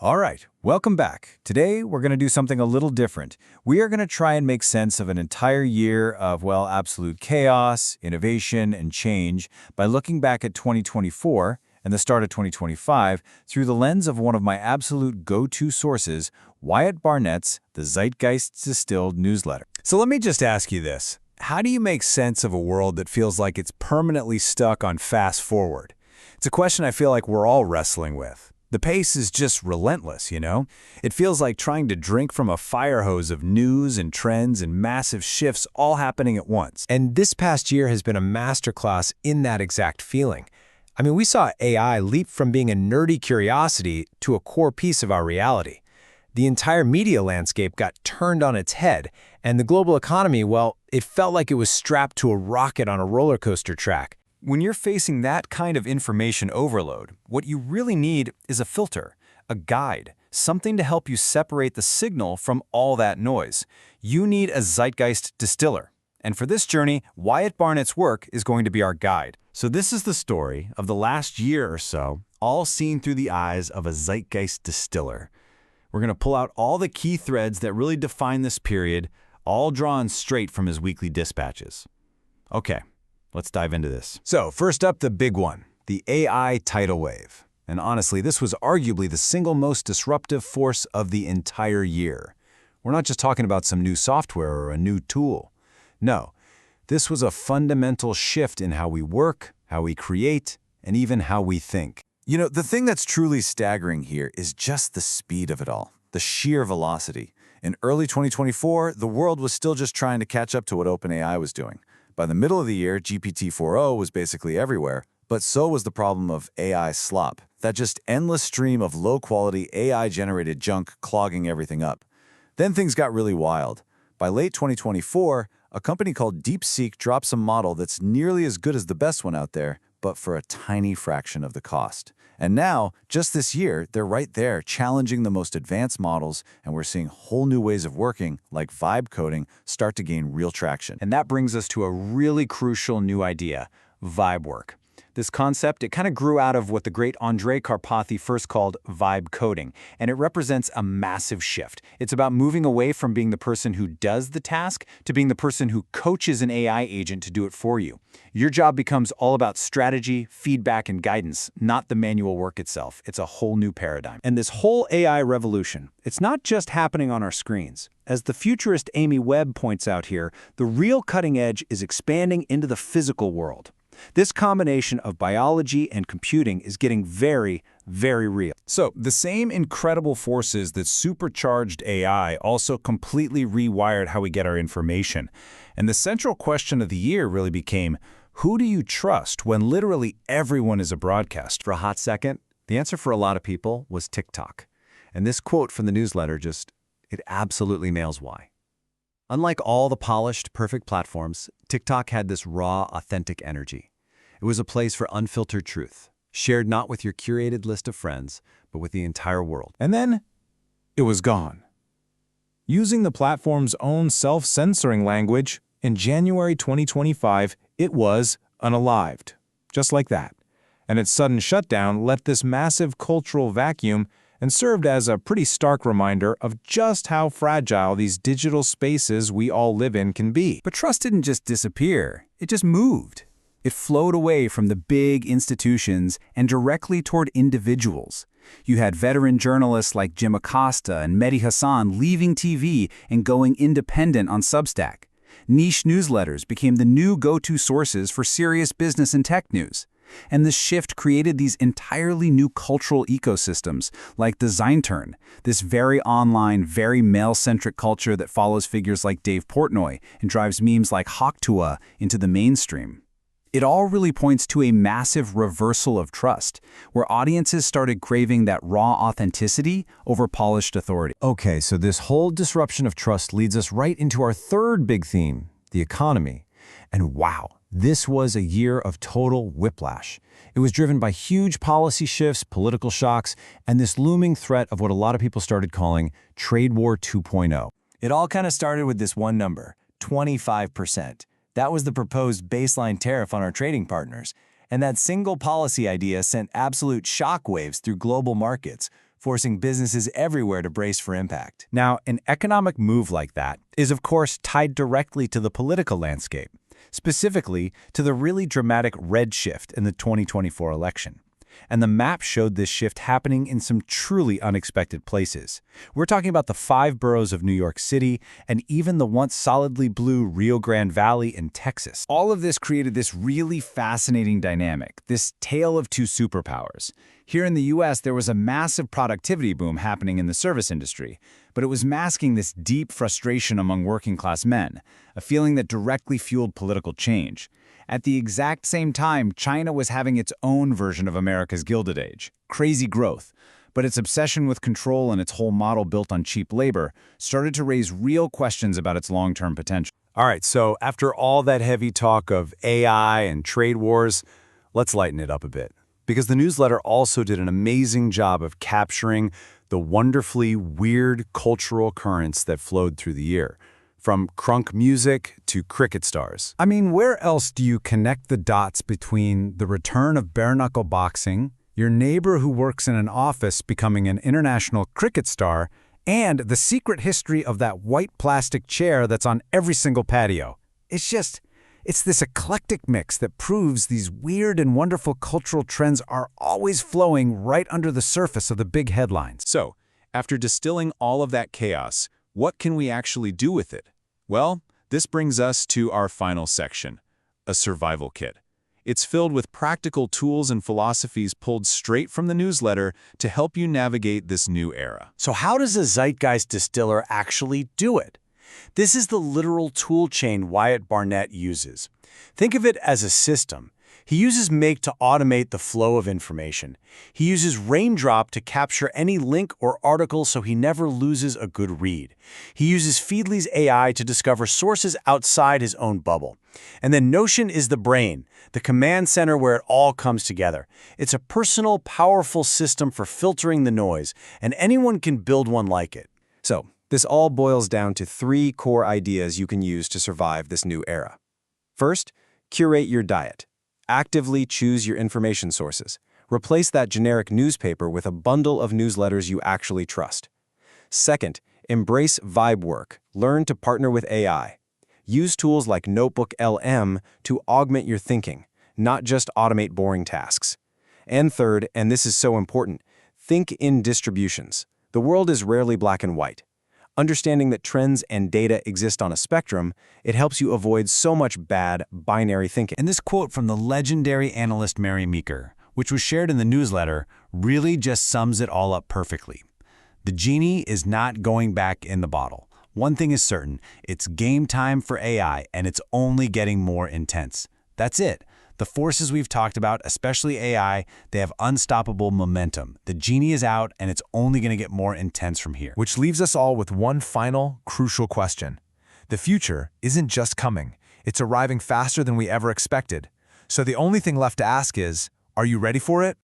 All right, welcome back. Today, we're going to do something a little different. We are going to try and make sense of an entire year of, well, absolute chaos, innovation, and change by looking back at 2024 and the start of 2025 through the lens of one of my absolute go-to sources, Wyatt Barnett's The Zeitgeist Distilled newsletter. So let me just ask you this. How do you make sense of a world that feels like it's permanently stuck on fast forward? It's a question I feel like we're all wrestling with. The pace is just relentless, you know? It feels like trying to drink from a fire hose of news and trends and massive shifts all happening at once. And this past year has been a masterclass in that exact feeling. I mean, we saw AI leap from being a nerdy curiosity to a core piece of our reality. The entire media landscape got turned on its head, and the global economy, well, it felt like it was strapped to a rocket on a roller coaster track. When you're facing that kind of information overload, what you really need is a filter, a guide, something to help you separate the signal from all that noise. You need a Zeitgeist distiller. And for this journey, Wyatt Barnett's work is going to be our guide. So this is the story of the last year or so, all seen through the eyes of a Zeitgeist distiller. We're going to pull out all the key threads that really define this period, all drawn straight from his weekly dispatches. Okay. Let's dive into this. So first up, the big one, the AI tidal wave. And honestly, this was arguably the single most disruptive force of the entire year. We're not just talking about some new software or a new tool. No, this was a fundamental shift in how we work, how we create, and even how we think. You know, the thing that's truly staggering here is just the speed of it all, the sheer velocity. In early 2024, the world was still just trying to catch up to what OpenAI was doing. By the middle of the year, GPT-4o was basically everywhere, but so was the problem of AI slop, that just endless stream of low-quality AI-generated junk clogging everything up. Then things got really wild. By late 2024, a company called DeepSeek dropped some model that's nearly as good as the best one out there, but for a tiny fraction of the cost. And now, just this year, they're right there challenging the most advanced models, and we're seeing whole new ways of working, like vibe coding, start to gain real traction. And that brings us to a really crucial new idea, vibe work. This concept, it kind of grew out of what the great Andrei Karpathy first called vibe coding, and it represents a massive shift. It's about moving away from being the person who does the task to being the person who coaches an AI agent to do it for you. Your job becomes all about strategy, feedback, and guidance, not the manual work itself. It's a whole new paradigm. And this whole AI revolution, it's not just happening on our screens. As the futurist Amy Webb points out here, the real cutting edge is expanding into the physical world. This combination of biology and computing is getting very, very real. So, the same incredible forces that supercharged AI also completely rewired how we get our information. And the central question of the year really became, who do you trust when literally everyone is a broadcaster? For a hot second, the answer for a lot of people was TikTok. And this quote from the newsletter it absolutely nails why. Unlike all the polished, perfect platforms, TikTok had this raw, authentic energy. It was a place for unfiltered truth, shared not with your curated list of friends, but with the entire world. And then, it was gone. Using the platform's own self-censoring language, in January 2025, it was unalived. Just like that. And its sudden shutdown left this massive cultural vacuum and served as a pretty stark reminder of just how fragile these digital spaces we all live in can be. But trust didn't just disappear, it just moved. It flowed away from the big institutions and directly toward individuals. You had veteran journalists like Jim Acosta and Mehdi Hasan leaving TV and going independent on Substack. Niche newsletters became the new go-to sources for serious business and tech news. And this shift created these entirely new cultural ecosystems, like the Zeinturn, this very online, very male-centric culture that follows figures like Dave Portnoy and drives memes like Hawktua into the mainstream. It all really points to a massive reversal of trust, where audiences started craving that raw authenticity over polished authority. Okay, so this whole disruption of trust leads us right into our third big theme, the economy. And wow, this was a year of total whiplash. It was driven by huge policy shifts, political shocks, and this looming threat of what a lot of people started calling Trade War 2.0. It all kind of started with this one number, 25%. That was the proposed baseline tariff on our trading partners. And that single policy idea sent absolute shockwaves through global markets, forcing businesses everywhere to brace for impact. Now, an economic move like that is, of course, tied directly to the political landscape, specifically to the really dramatic red shift in the 2024 election. And the map showed this shift happening in some truly unexpected places. We're talking about the 5 boroughs of New York City and even the once solidly blue Rio Grande Valley in Texas. All of this created this really fascinating dynamic, this tale of two superpowers. Here in the US, there was a massive productivity boom happening in the service industry, but it was masking this deep frustration among working-class men, a feeling that directly fueled political change. At the exact same time, China was having its own version of America's Gilded Age, crazy growth, but its obsession with control and its whole model built on cheap labor started to raise real questions about its long-term potential. All right, so after all that heavy talk of AI and trade wars, let's lighten it up a bit. Because the newsletter also did an amazing job of capturing the wonderfully weird cultural currents that flowed through the year, from crunk music to cricket stars. I mean, where else do you connect the dots between the return of bare-knuckle boxing, your neighbor who works in an office becoming an international cricket star, and the secret history of that white plastic chair that's on every single patio? It's this eclectic mix that proves these weird and wonderful cultural trends are always flowing right under the surface of the big headlines. So, after distilling all of that chaos, what can we actually do with it? Well, this brings us to our final section, a survival kit. It's filled with practical tools and philosophies pulled straight from the newsletter to help you navigate this new era. So how does a Zeitgeist distiller actually do it? This is the literal tool chain Wyatt Barnett uses. Think of it as a system. He uses Make to automate the flow of information. He uses Raindrop to capture any link or article so he never loses a good read. He uses Feedly's AI to discover sources outside his own bubble. And then Notion is the brain, the command center where it all comes together. It's a personal, powerful system for filtering the noise, and anyone can build one like it. So, this all boils down to 3 core ideas you can use to survive this new era. First, curate your diet. Actively choose your information sources. Replace that generic newspaper with a bundle of newsletters you actually trust. Second, embrace vibe work. Learn to partner with AI. Use tools like NotebookLM to augment your thinking, not just automate boring tasks. And third, and this is so important, think in distributions. The world is rarely black and white. Understanding that trends and data exist on a spectrum, it helps you avoid so much bad binary thinking. And this quote from the legendary analyst Mary Meeker, which was shared in the newsletter, really just sums it all up perfectly. The genie is not going back in the bottle. One thing is certain, it's game time for AI, and it's only getting more intense. That's it. The forces we've talked about, especially AI, they have unstoppable momentum. The genie is out, and it's only going to get more intense from here. Which leaves us all with one final, crucial question. The future isn't just coming. It's arriving faster than we ever expected. So the only thing left to ask is, are you ready for it?